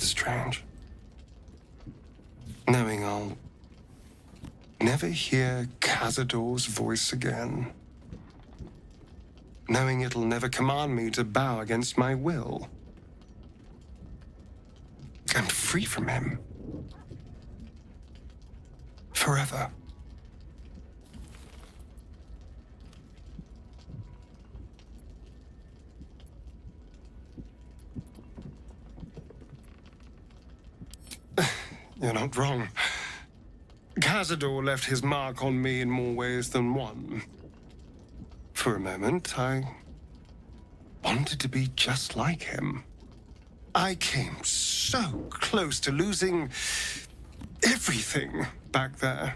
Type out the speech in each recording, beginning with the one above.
That's strange. Knowing I'll never hear Cazador's voice again. Knowing it'll never command me to bow against my will. I'm free from him. Forever. You're not wrong. Cazador left his mark on me in more ways than one. For a moment, I wanted to be just like him. I came so close to losing everything back there.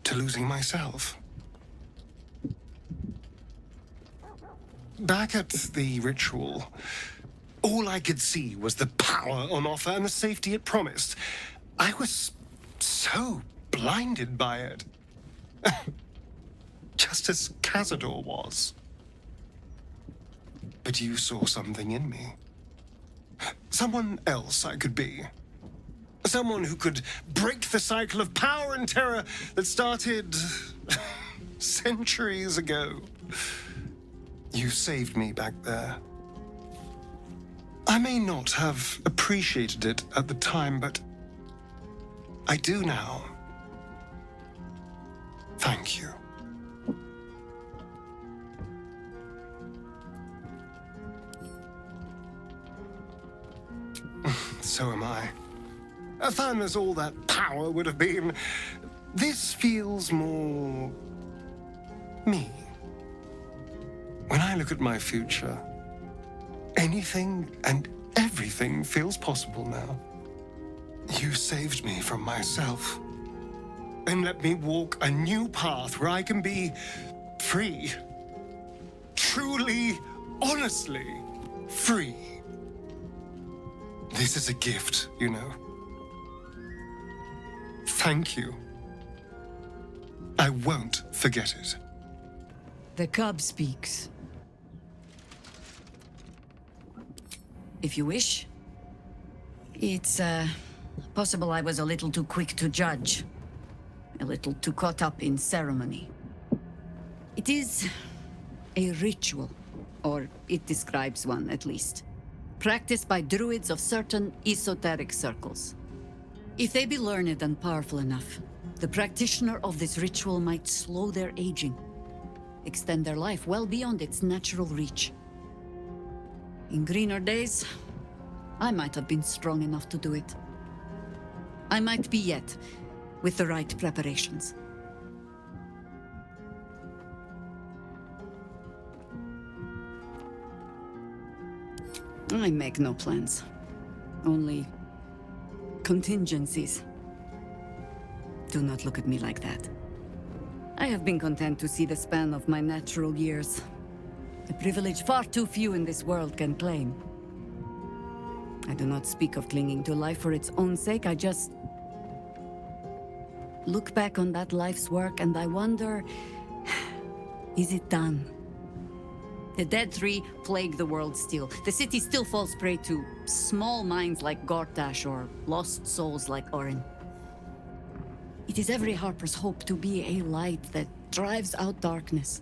To losing myself. Back at the ritual, all I could see was the power on offer and the safety it promised. I was so blinded by it. Just as Cazador was. But you saw something in me. Someone else I could be. Someone who could break the cycle of power and terror that started centuries ago. You saved me back there. I may not have appreciated it at the time, but I do now. Thank you. So am I. Fun as all that power would have been, this feels more me. When I look at my future, anything and everything feels possible now. You saved me from myself and let me walk a new path where I can be free. Truly, honestly free. This is a gift, you know. Thank you. I won't forget it. The cub speaks. If you wish. It's, possible I was a little too quick to judge. A little too caught up in ceremony. It is a ritual, or it describes one at least, practiced by druids of certain esoteric circles. If they be learned and powerful enough, the practitioner of this ritual might slow their aging, extend their life well beyond its natural reach. In greener days, I might have been strong enough to do it. I might be yet, with the right preparations. I make no plans. Only contingencies. Do not look at me like that. I have been content to see the span of my natural years. A privilege far too few in this world can claim. I do not speak of clinging to life for its own sake, I just look back on that life's work and I wonder, is it done? The dead three plague the world still. The city still falls prey to small minds like Gortash or lost souls like Orin. It is every Harper's hope to be a light that drives out darkness.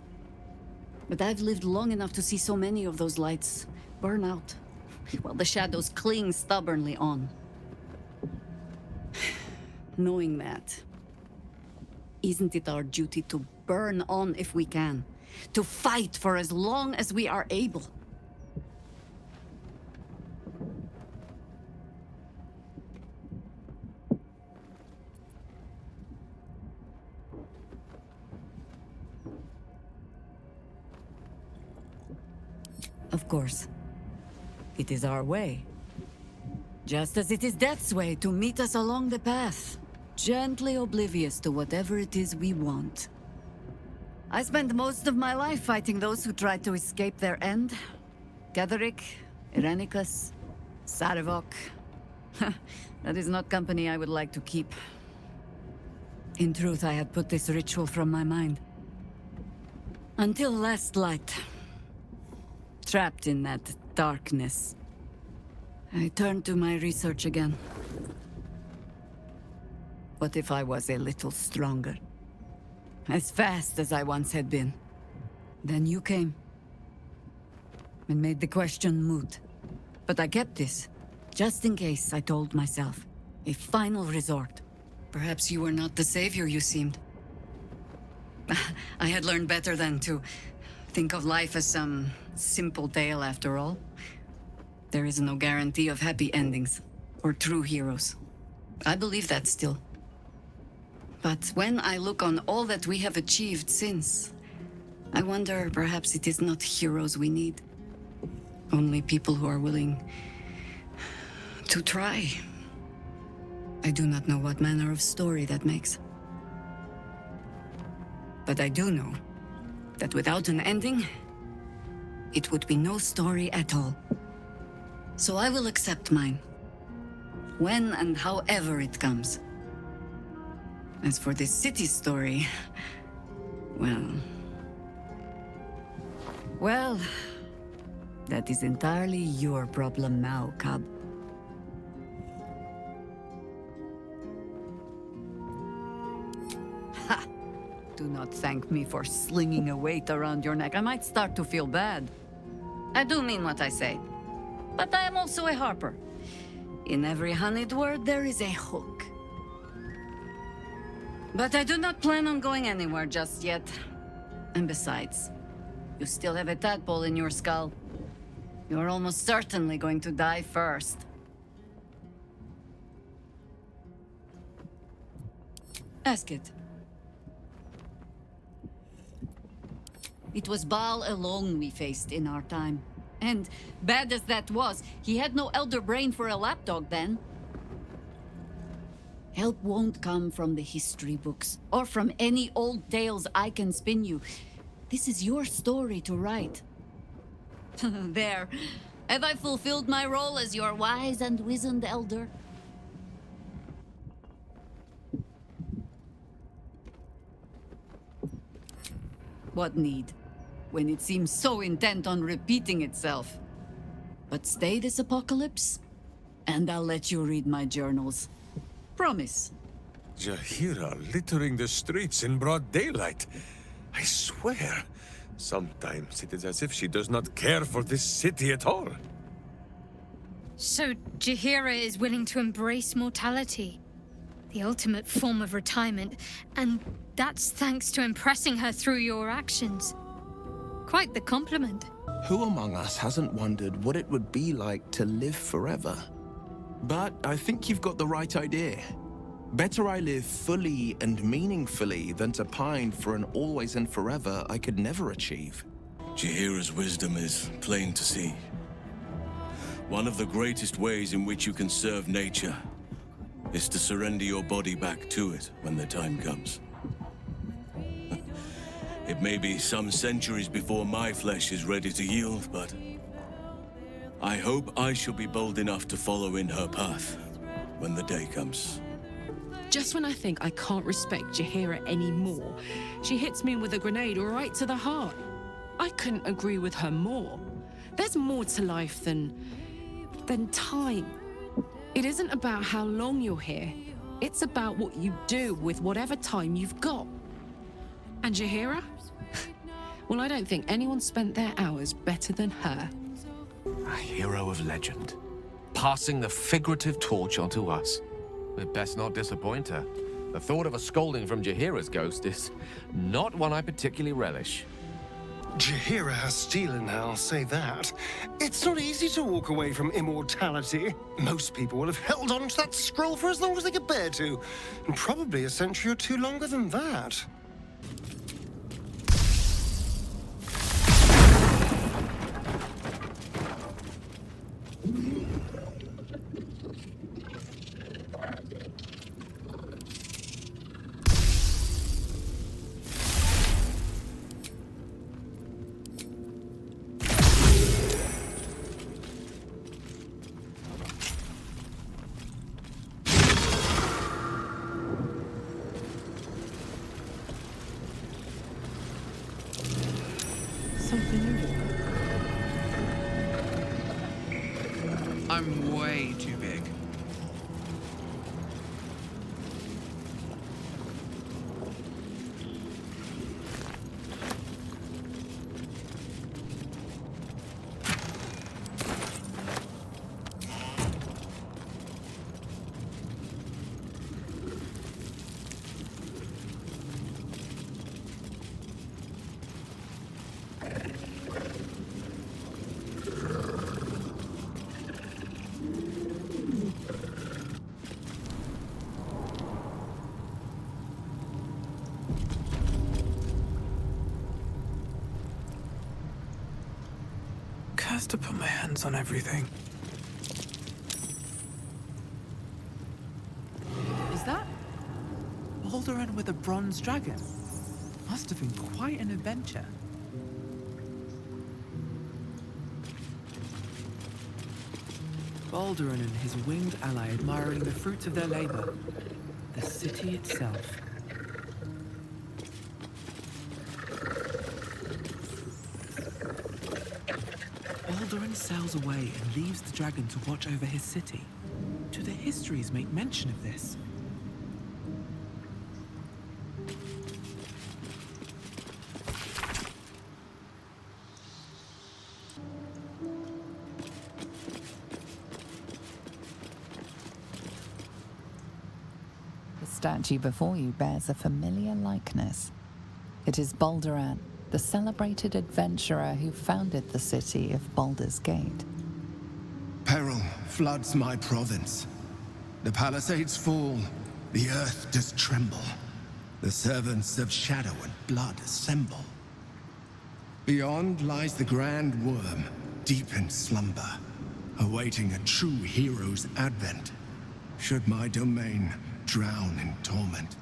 But I've lived long enough to see so many of those lights burn out, while the shadows cling stubbornly on. Knowing that, isn't it our duty to burn on if we can? To fight for as long as we are able? Of course. It is our way. Just as it is Death's way to meet us along the path, gently oblivious to whatever it is we want. I spent most of my life fighting those who tried to escape their end. Gatherick, Irenicus, Sarevok. That is not company I would like to keep. In truth, I had put this ritual from my mind. Until last light. Trapped in that darkness. I turned to my research again. What if I was a little stronger? As fast as I once had been. Then you came. And made the question moot. But I kept this. Just in case, I told myself. A final resort. Perhaps you were not the savior you seemed. I had learned better than to think of life as some simple tale after all. There is no guarantee of happy endings, or true heroes. I believe that still. But when I look on all that we have achieved since, I wonder perhaps it is not heroes we need. Only people who are willing to try. I do not know what manner of story that makes. But I do know that without an ending, it would be no story at all. So I will accept mine. When and however it comes. As for this city story, well... Well, that is entirely your problem now, Cub. Ha! Do not thank me for slinging a weight around your neck. I might start to feel bad. I do mean what I say. But I am also a harper. In every honeyed word, there is a hook. But I do not plan on going anywhere just yet. And besides, you still have a tadpole in your skull. You're almost certainly going to die first. Ask it. It was Baal alone we faced in our time. And, bad as that was, he had no elder brain for a lapdog then. Help won't come from the history books, or from any old tales I can spin you. This is your story to write. There. Have I fulfilled my role as your wise and wizened elder? What need? When it seems so intent on repeating itself. But stay this apocalypse, and I'll let you read my journals. Promise. Jaheira littering the streets in broad daylight. I swear, sometimes it is as if she does not care for this city at all. So Jaheira is willing to embrace mortality, the ultimate form of retirement, and that's thanks to impressing her through your actions. Quite the compliment. Who among us hasn't wondered what it would be like to live forever? But I think you've got the right idea. Better I live fully and meaningfully than to pine for an always and forever I could never achieve. Jaheira's wisdom is plain to see. One of the greatest ways in which you can serve nature is to surrender your body back to it when the time comes. It may be some centuries before my flesh is ready to yield, but I hope I shall be bold enough to follow in her path when the day comes. Just when I think I can't respect Jaheira anymore, she hits me with a grenade right to the heart. I couldn't agree with her more. There's more to life than time. It isn't about how long you're here. It's about what you do with whatever time you've got. And Jaheira? Well, I don't think anyone spent their hours better than her. A hero of legend, passing the figurative torch onto us. We'd best not disappoint her. The thought of a scolding from Jaheira's ghost is not one I particularly relish. Jaheira has steel in her, I'll say that. It's not easy to walk away from immortality. Most people will have held on to that scroll for as long as they could bear to, and probably a century or two longer than that. Something new. I'm way too big. Cursed to put my hands on everything. Is that Baldur with a bronze dragon? Must have been quite an adventure. Baldur and his winged ally admiring the fruits of their labor. The city itself. Baldur sails away and leaves the dragon to watch over his city. Do the histories make mention of this? The statue before you bears a familiar likeness. It is Baldur, the celebrated adventurer who founded the city of Baldur's Gate. Peril floods my province. The palisades fall, the earth does tremble. The servants of shadow and blood assemble. Beyond lies the grand Wyrm, deep in slumber, awaiting a true hero's advent, should my domain drown in torment.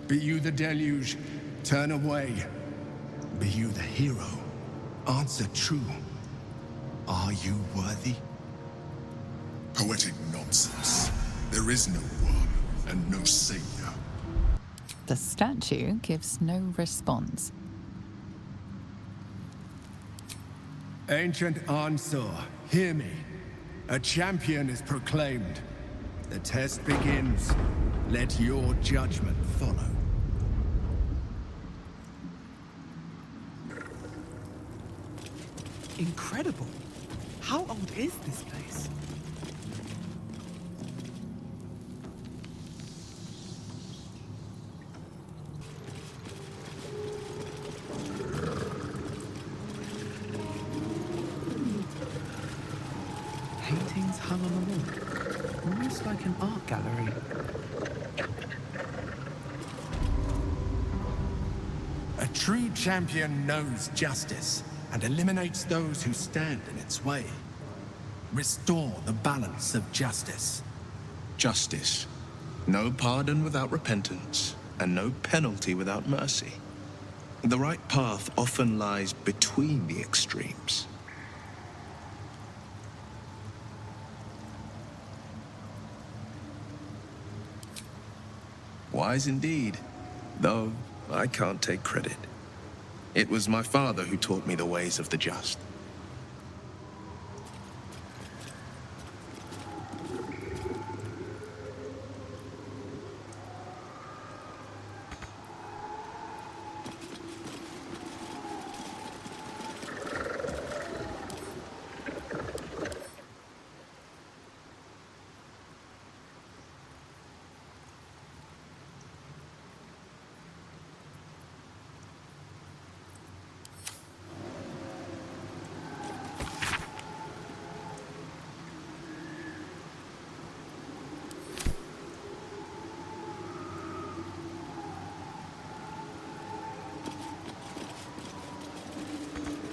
Be you the deluge, turn away. Be you the hero, answer true. Are you worthy? Poetic nonsense. There is no Wyrm and no savior. The statue gives no response. Ancient Ansur, hear me. A champion is proclaimed. The test begins. Let your judgment follow. Incredible. How old is this place? Paintings hung on the wall, almost like an art gallery. A true champion knows justice and eliminates those who stand in its way. Restore the balance of justice. Justice. No pardon without repentance, and no penalty without mercy. The right path often lies between the extremes. Wise indeed, though I can't take credit. It was my father who taught me the ways of the just.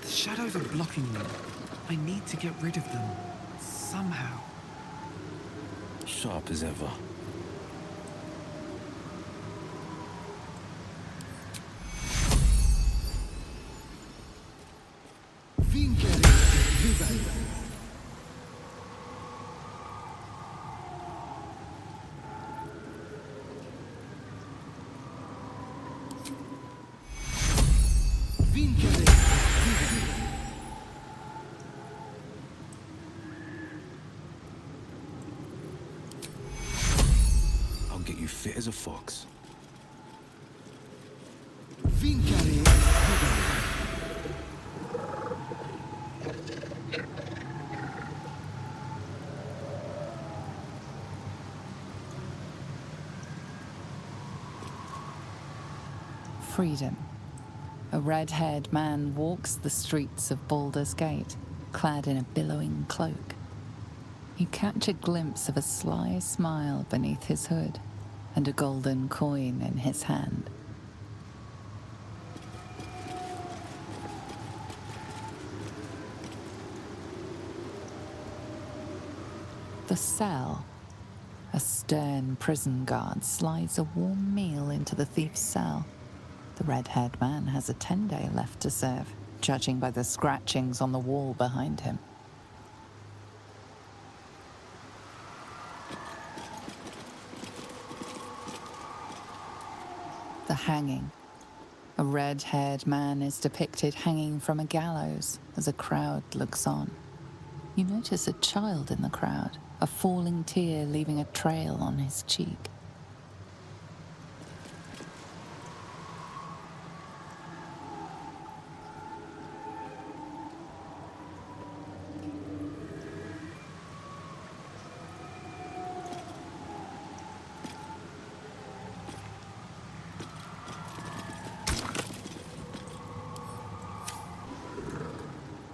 The shadows are blocking me. I need to get rid of them. Somehow. Sharp as ever. you fit as a fox. Vincere. Freedom. A red-haired man walks the streets of Baldur's Gate, clad in a billowing cloak. You catch a glimpse of a sly smile beneath his hood and a golden coin in his hand. The cell. A stern prison guard slides a warm meal into the thief's cell. The red-haired man has a 10-day left to serve, judging by the scratchings on the wall behind him. The hanging. A red-haired man is depicted hanging from a gallows as a crowd looks on. You notice a child in the crowd, a falling tear leaving a trail on his cheek.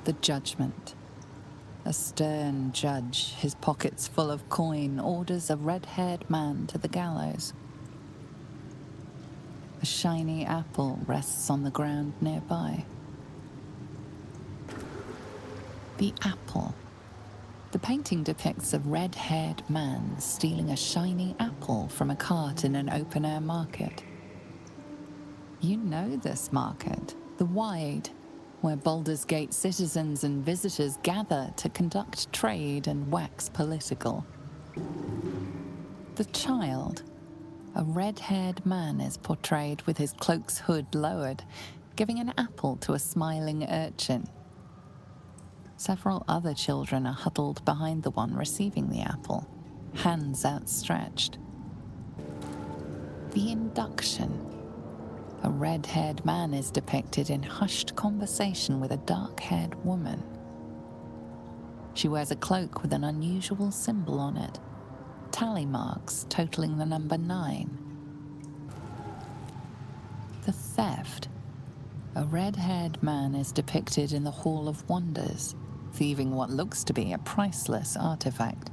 The judgment. A stern judge, his pockets full of coin, orders a red-haired man to the gallows. A shiny apple rests on the ground nearby. The apple. The painting depicts a red-haired man stealing a shiny apple from a cart in an open-air market. You know this market, the Wide, where Baldur's Gate citizens and visitors gather to conduct trade and wax political. The child. A red-haired man is portrayed with his cloak's hood lowered, giving an apple to a smiling urchin. Several other children are huddled behind the one receiving the apple, hands outstretched. The induction. A red-haired man is depicted in hushed conversation with a dark-haired woman. She wears a cloak with an unusual symbol on it, tally marks totaling the number 9. The theft. A red-haired man is depicted in the Hall of Wonders, thieving what looks to be a priceless artifact.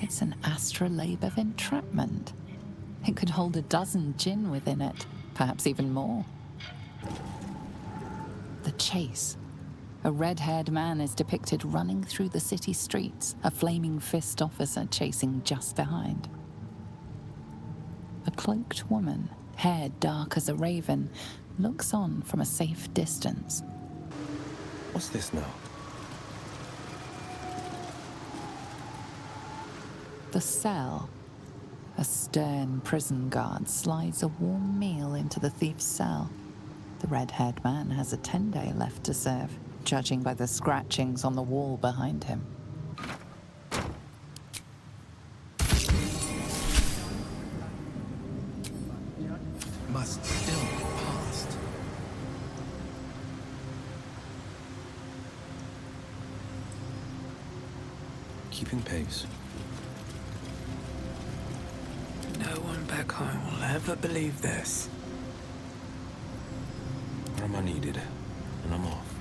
It's an astrolabe of entrapment. It could hold a dozen djinn within it, perhaps even more. The chase. A red-haired man is depicted running through the city streets, a flaming fist officer chasing just behind. A cloaked woman, hair dark as a raven, looks on from a safe distance. What's this now? The cell. A stern prison guard slides a warm meal into the thief's cell. The red-haired man has a 10-day left to serve, judging by the scratchings on the wall behind him. Must still be past. Keeping pace. No one back home will ever believe this. Where am I needed? And I'm off.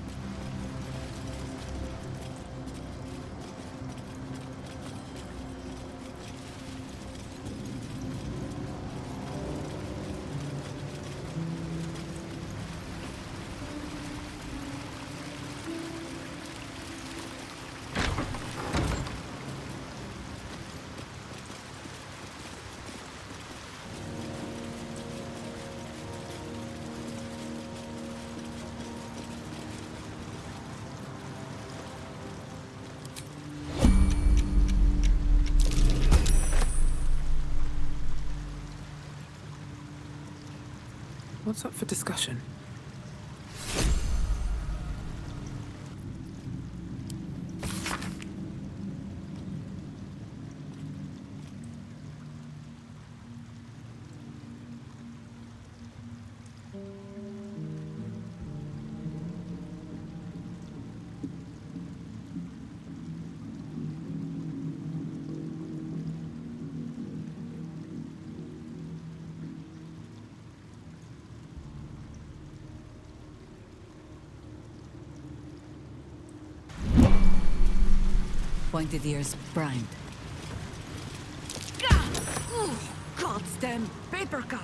What's up for discussion? pointed ears primed. Goddamn paper cut!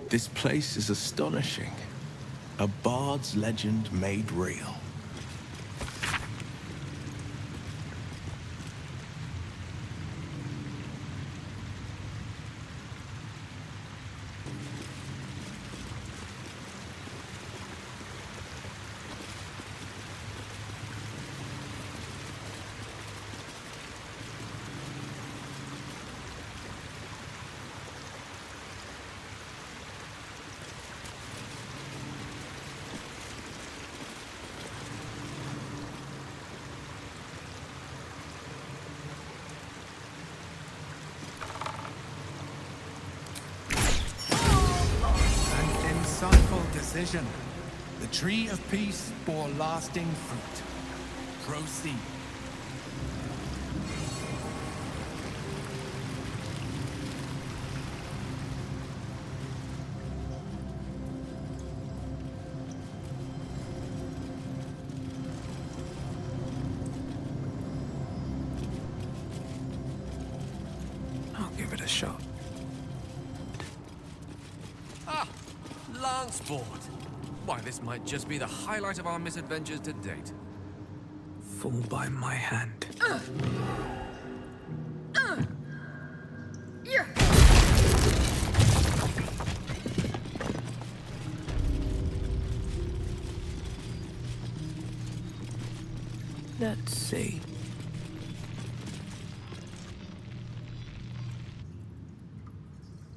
This place is astonishing. A bard's legend made real. Insightful decision. The tree of peace bore lasting fruit. Proceed. I'll give it a shot. Lanceport! Why, this might just be the highlight of our misadventures to date. Fall by my hand. Let's see.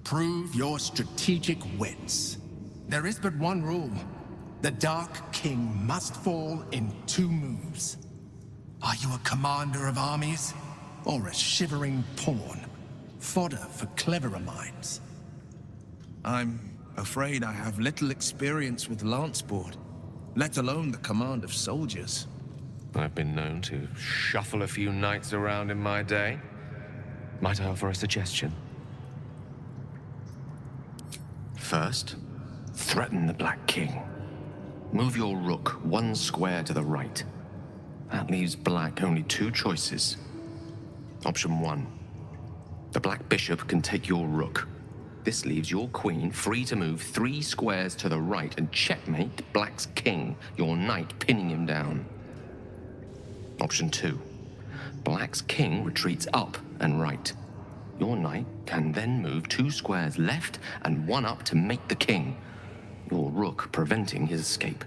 Prove your strategic wits. There is but one rule. The Dark King must fall in 2 moves. Are you a commander of armies? Or a shivering pawn? Fodder for cleverer minds. I'm afraid I have little experience with Lanceport, let alone the command of soldiers. I've been known to shuffle a few knights around in my day. Might I offer a suggestion? First, threaten the Black King. Move your rook 1 square to the right. That leaves Black only 2 choices. Option 1. The Black Bishop can take your rook. This leaves your queen free to move 3 squares to the right and checkmate Black's king, your knight pinning him down. Option 2. Black's king retreats up and right. Your knight can then move 2 squares left and 1 up to make the king, your rook preventing his escape.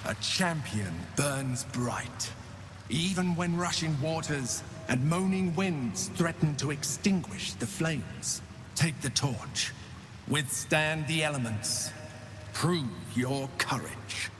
A champion burns bright. Even when rushing waters and moaning winds threaten to extinguish the flames. Take the torch. Withstand the elements. Prove your courage.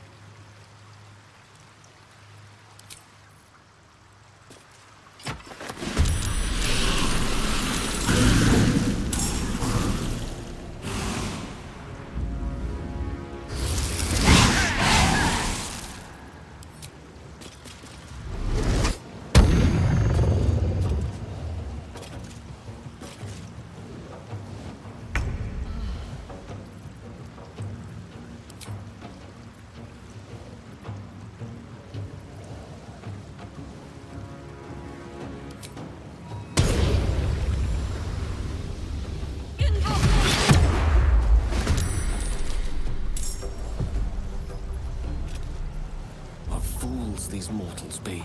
These mortals be.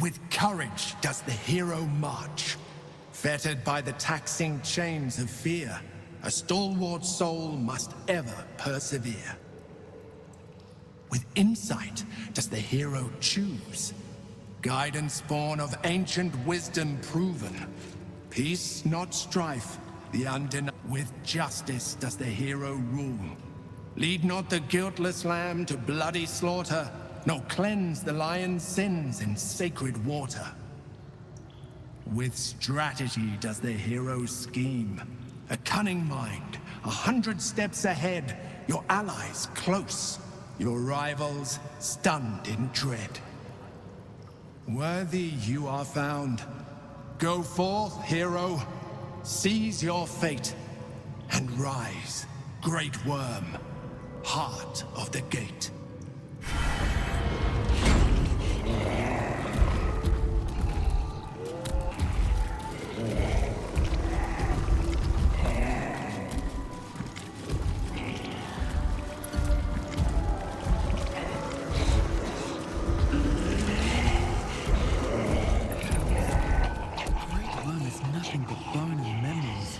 With courage does the hero march. Fettered by the taxing chains of fear, a stalwart soul must ever persevere. With insight does the hero choose. Guidance born of ancient wisdom proven. Peace, not strife, the undeniable. With justice does the hero rule. Lead not the guiltless lamb to bloody slaughter, nor cleanse the lion's sins in sacred water. With strategy does the hero scheme. A cunning mind, 100 steps ahead, your allies close, your rivals stunned in dread. Worthy you are found. Go forth, hero, seize your fate, and rise, great Wyrm, heart of the gate. Wyrm is nothing but bone and memories.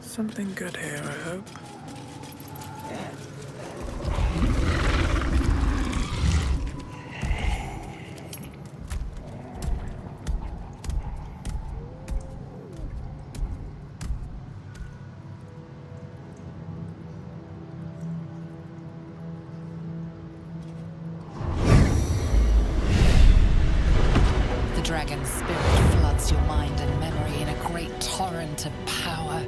Something good here, I hope. The dragon's spirit floods your mind and memory in a great torrent of power.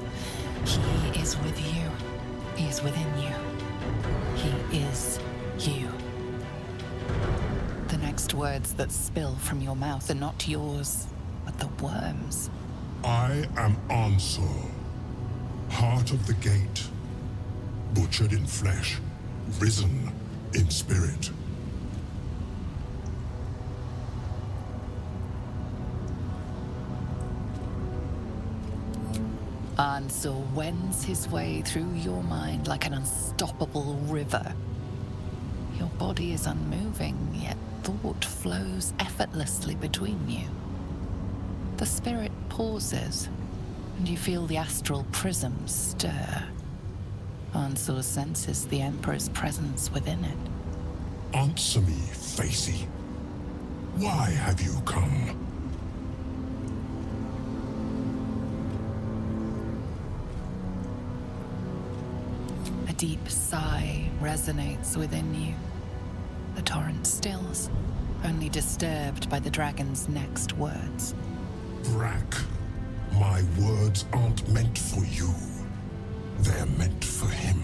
He is with you. He is within you. He is you. The next words that spill from your mouth are not yours, but the Wyrm's. I am Ansur, heart of the gate, butchered in flesh, risen in spirit. Ansur wends his way through your mind like an unstoppable river. Your body is unmoving, yet thought flows effortlessly between you. The spirit pauses, and you feel the astral prism stir. Ansur senses the Emperor's presence within it. Answer me, Facey. Why have you come? A deep sigh resonates within you. The torrent stills, only disturbed by the dragon's next words. Brack, my words aren't meant for you. They're meant for him.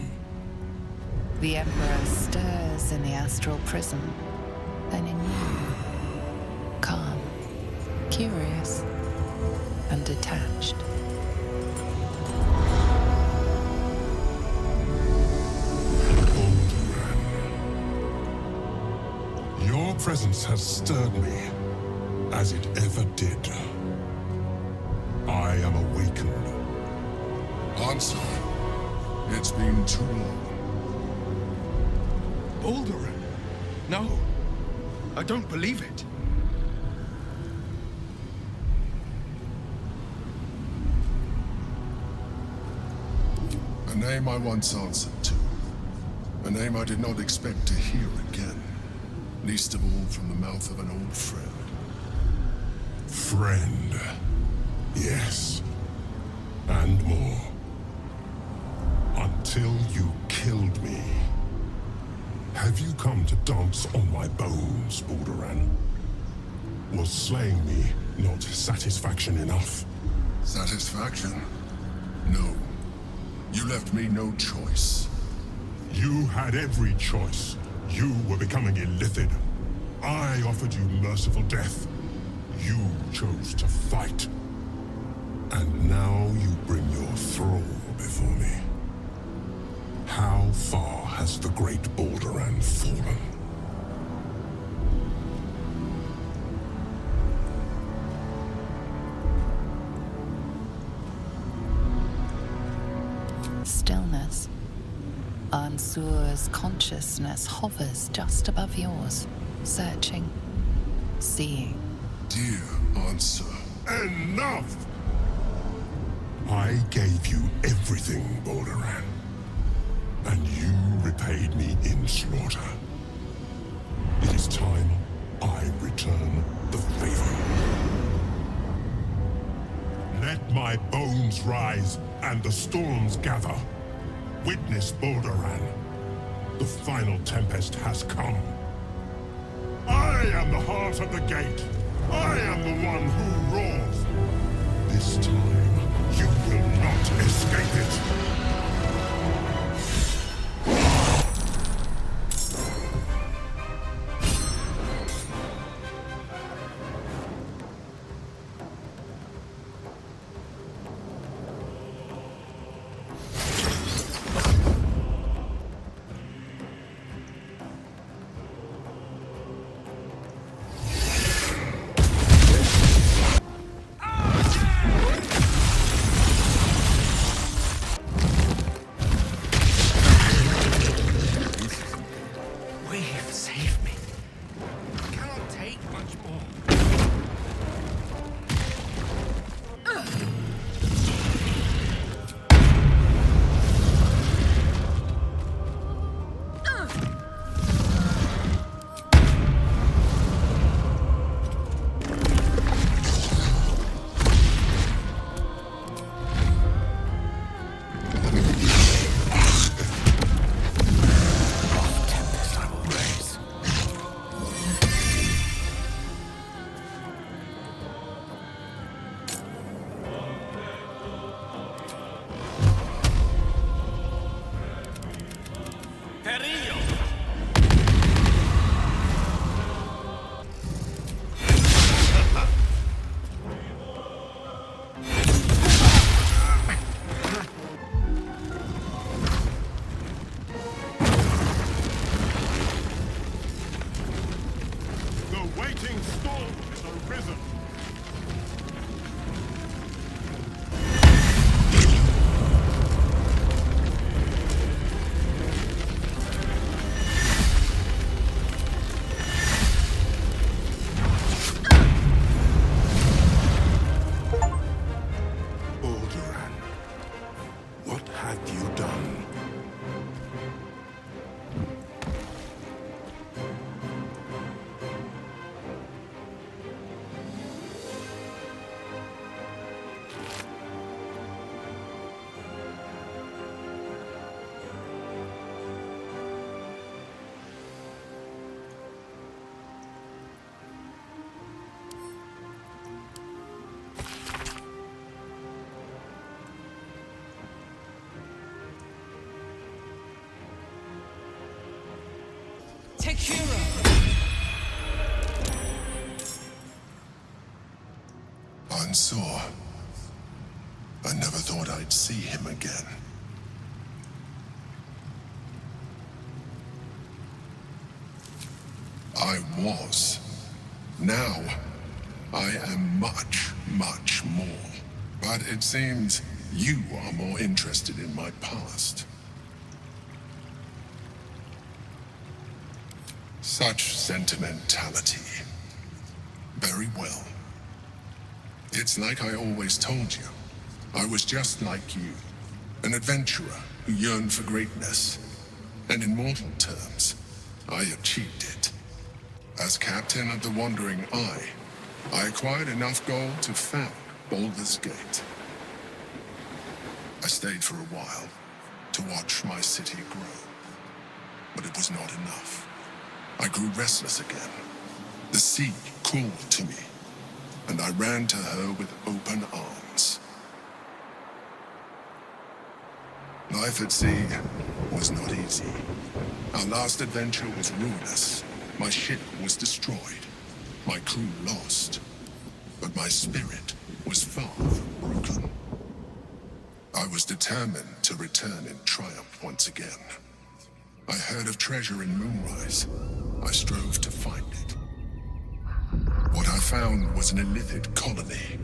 The Emperor stirs in the astral prism, then in you. Calm, curious, and detached. Your presence has stirred me, as it ever did. I am awakened. Ansur, it's been too long. Baldur! No! I don't believe it! A name I once answered to. A name I did not expect to hear again. Least of all from the mouth of an old friend. Friend. Yes. And more. Until you killed me. Have you come to dance on my bones, Balduran? Was slaying me not satisfaction enough? Satisfaction? No. You left me no choice. You had every choice. You were becoming illithid. I offered you merciful death. You chose to fight. And now you bring your thrall before me. How far has the great Balduran fallen? stillness. Ansur's consciousness hovers just above yours, searching, seeing. Dear Ansur, Enough! I gave you everything, Balduran. And you repaid me in slaughter. It is time I return the favor. Let my bones rise and the storms gather. Witness, Balduran. The final tempest has come. I am the heart of the gate. I am the one who roars. This time, you will not escape it. Take Hero! Ansur. I never thought I'd see him again. I was. Now, I am much, much more. But it seems you are more interested in my past. Such sentimentality. Very well. It's like I always told you. I was just like you. An adventurer who yearned for greatness. And in mortal terms, I achieved it. As captain of the Wandering Eye, I acquired enough gold to found Baldur's Gate. I stayed for a while to watch my city grow. But it was not enough. I grew restless again. The sea called to me, and I ran to her with open arms. Life at sea was not easy. Our last adventure was ruinous. My ship was destroyed, my crew lost, but my spirit was far from broken. I was determined to return in triumph once again. I heard of treasure in Moonrise. I strove to find it. What I found was an illithid colony,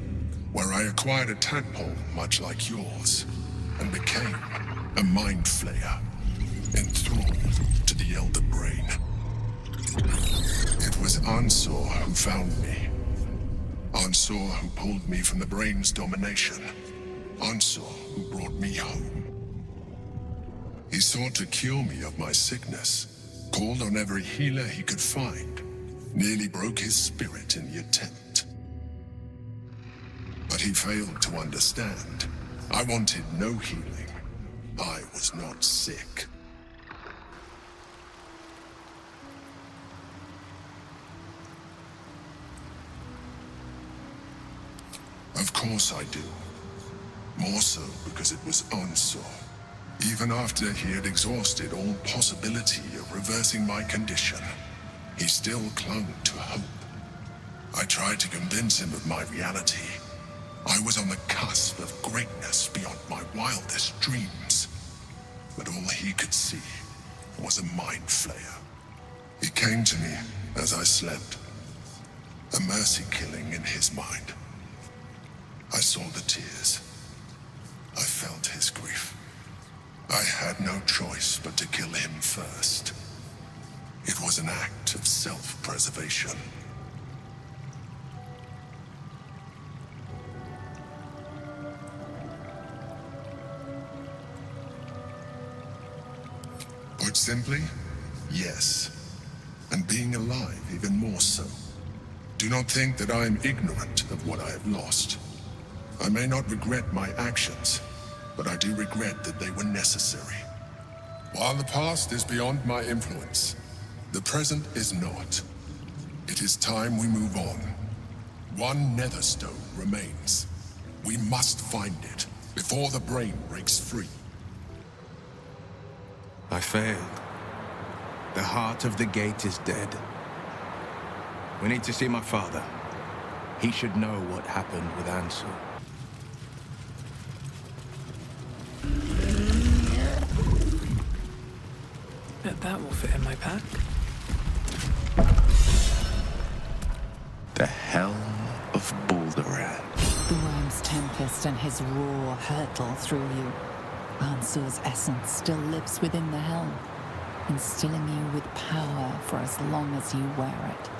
where I acquired a tadpole much like yours, and became A mind flayer, enthralled to the Elder Brain. It was Ansur who found me. Ansur who pulled me from the Brain's domination. Ansur who brought me home. He sought to cure me of my sickness, called on every healer he could find, nearly broke his spirit in the attempt. But he failed to understand. I wanted no healing. I was not sick. Of course I do. More so because it was Ansur. Even after he had exhausted all possibility of reversing my condition, he still clung to hope. I tried to convince him of my reality. I was on the cusp of greatness beyond my wildest dreams. But all he could see was a mind flayer. He came to me as I slept. A mercy killing in his mind. I saw the tears. I felt his grief. I had no choice but to kill him first. It was an act of self-preservation. Put simply, yes. And being alive even more so. Do not think that I am ignorant of what I have lost. I may not regret my actions, but I do regret that they were necessary. While the past is beyond my influence, the present is not. It is time we move on. One netherstone remains. We must find it before the brain breaks free. I failed. The heart of the gate is dead. We need to see my father. He should know what happened with Ansur. Bet that will fit in my pack. The Helm of Baldur. The Wyrm's tempest and his roar hurtle through you. Ansur's essence still lives within the helm, instilling you with power for as long as you wear it.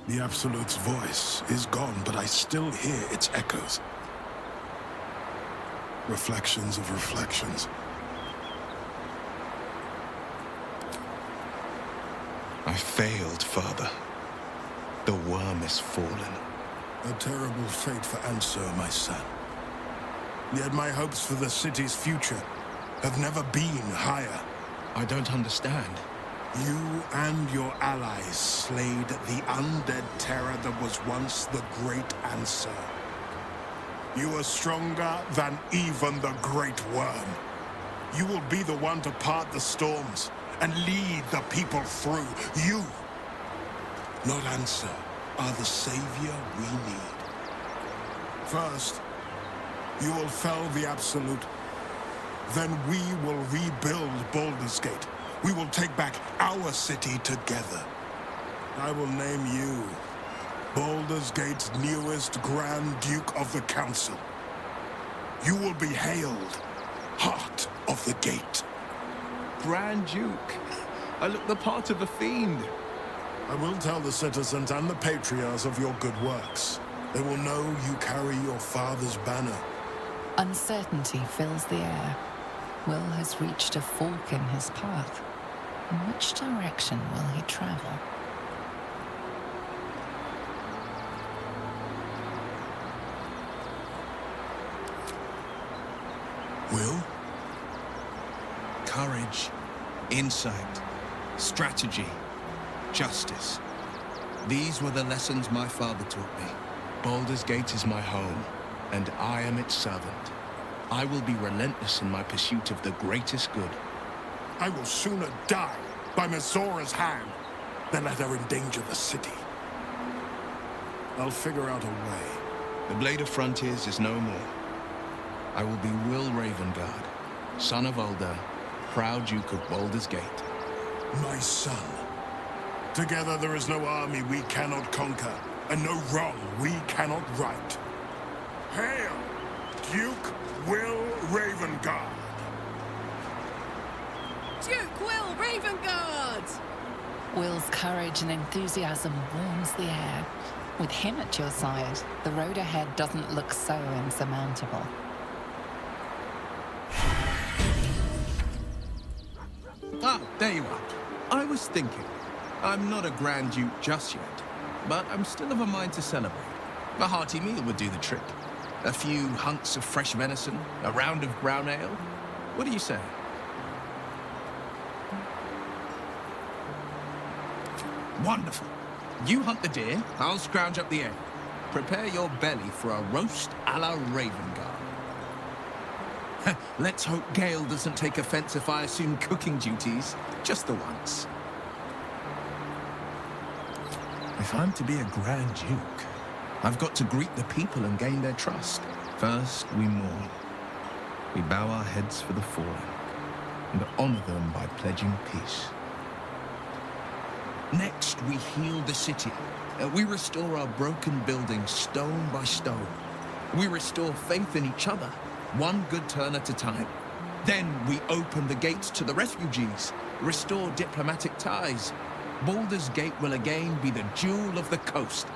The Absolute's voice is gone, but I still hear its echoes. Reflections of reflections. I failed, Father. The Wyrm is fallen. A terrible fate for Ansur, my son. Yet my hopes for the city's future have never been higher. I don't understand. You and your allies slayed the undead terror that was once the great Ansur. You are stronger than even the great Wyrm. You will be the one to part the storms and lead the people through. You, not Ansur, are the savior we need. First, you will fell the Absolute. Then we will rebuild Baldur's Gate. We will take back our city together. I will name you Baldur's Gate's newest Grand Duke of the Council. You will be hailed Heart of the Gate. Grand Duke? I look the part of a fiend. I will tell the citizens and the patriarchs of your good works. They will know you carry your father's banner. Uncertainty fills the air. Will has reached a fork in his path. In which direction will he travel? Will? Courage, insight, strategy, justice. These were the lessons my father taught me. Baldur's Gate is my home, and I am its servant. I will be relentless in my pursuit of the greatest good. I will sooner die by Mizora's hand than let her endanger the city. I'll figure out a way. The Blade of Frontiers is no more. I will be Will Ravengard, son of Ulder, proud Duke of Baldur's Gate. My son. Together there is no army we cannot conquer, and no wrong we cannot right. Hail, Duke Will Ravengard! Duke Will Ravengard! Will's courage and enthusiasm warms the air. With him at your side, the road ahead doesn't look so insurmountable. Ah, there you are. I was thinking. I'm not a Grand Duke just yet, but I'm still of a mind to celebrate. A hearty meal would do the trick. A few hunks of fresh venison, a round of brown ale. What do you say? Wonderful. You hunt the deer, I'll scrounge up the ale. Prepare your belly for a roast a la Ravengard. Let's hope Gale doesn't take offense if I assume cooking duties, just the once. If I'm to be a Grand Duke, I've got to greet the people and gain their trust. First, we mourn. We bow our heads for the fallen, and honor them by pledging peace. Next, we heal the city. We restore our broken buildings stone by stone. We restore faith in each other, one good turn at a time. Then we open the gates to the refugees, restore diplomatic ties. Baldur's Gate will again be the jewel of the coast.